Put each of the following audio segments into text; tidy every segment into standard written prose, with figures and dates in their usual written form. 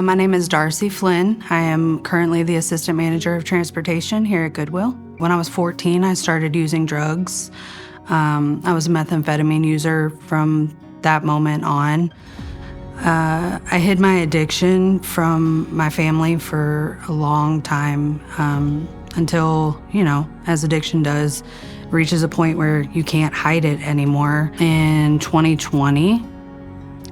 My name is Darcy Flynn. I am currently the Assistant Manager of Transportation here at Goodwill. When I was 14, I started using drugs. I was a methamphetamine user from that moment on. I hid my addiction from my family for a long time until, as addiction does, reaches a point where you can't hide it anymore. In 2020,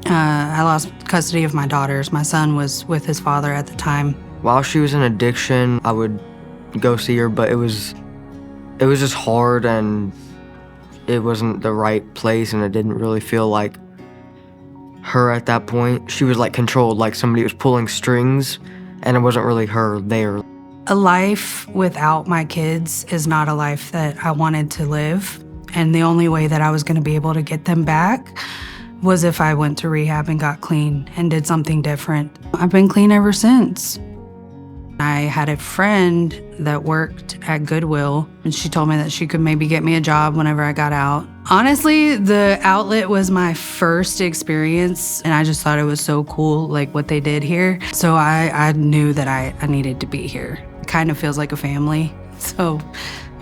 I lost custody of my daughters. My son was with his father at the time. While she was in addiction, I would go see her, but it was just hard, and it wasn't the right place, and it didn't really feel like her at that point. She was like controlled, like somebody was pulling strings, and it wasn't really her there. A life without my kids is not a life that I wanted to live, and the only way that I was going to be able to get them back was if I went to rehab and got clean and did something different. I've been clean ever since. I had a friend that worked at Goodwill, and she told me that she could maybe get me a job whenever I got out. Honestly, the outlet was my first experience, and I just thought it was so cool, like what they did here. So I knew that I needed to be here. It kind of feels like a family, so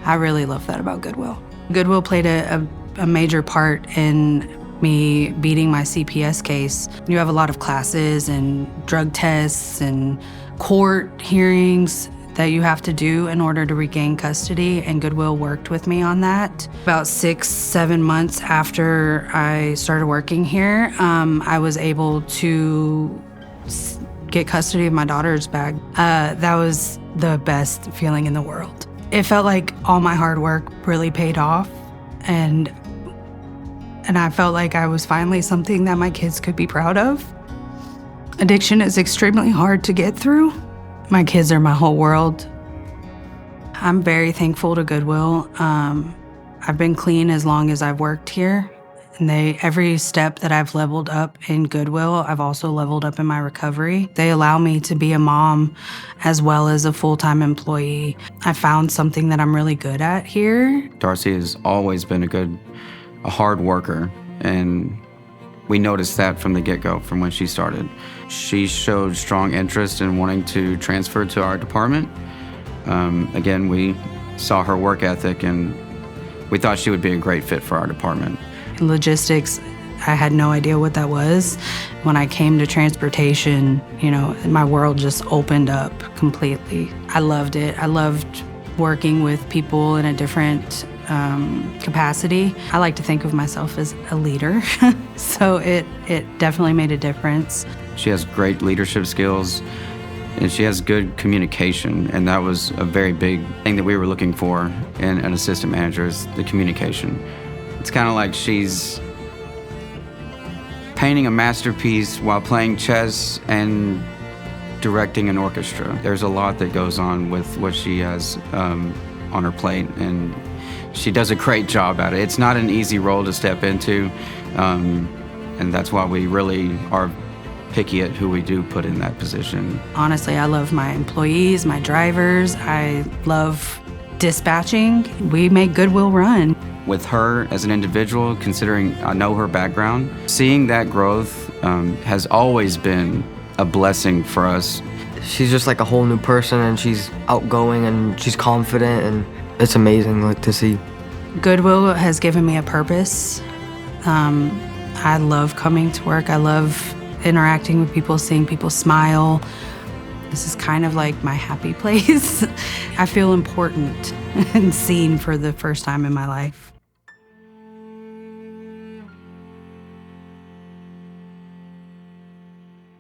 I really love that about Goodwill. Goodwill played a major part in me beating my CPS case. You have a lot of classes and drug tests and court hearings that you have to do in order to regain custody, and Goodwill worked with me on that. About 6-7 months after I started working here, I was able to get custody of my daughters back. That was the best feeling in the world. It felt like all my hard work really paid off, and I felt like I was finally something that my kids could be proud of. Addiction is extremely hard to get through. My kids are my whole world. I'm very thankful to Goodwill. I've been clean as long as I've worked here, and every step that I've leveled up in Goodwill, I've also leveled up in my recovery. They allow me to be a mom as well as a full-time employee. I found something that I'm really good at here. Darcy has always been a hard worker, and we noticed that from the get-go, from when she started. She showed strong interest in wanting to transfer to our department. Again, we saw her work ethic, and we thought she would be a great fit for our department. Logistics, I had no idea what that was. When I came to transportation, my world just opened up completely. I loved it. I loved working with people in a different capacity. I like to think of myself as a leader, so it definitely made a difference. She has great leadership skills, and she has good communication, and that was a very big thing that we were looking for in an assistant manager, is the communication. It's kind of like she's painting a masterpiece while playing chess and directing an orchestra. There's a lot that goes on with what she has on her plate, and she does a great job at it. It's not an easy role to step into, and that's why we really are picky at who we do put in that position. Honestly, I love my employees, my drivers. I love dispatching. We make Goodwill run. With her as an individual, considering I know her background, seeing that growth has always been a blessing for us. She's just like a whole new person, and she's outgoing, and she's confident, and it's amazing to see. Goodwill has given me a purpose. I love coming to work. I love interacting with people, seeing people smile. This is kind of like my happy place. I feel important and seen for the first time in my life.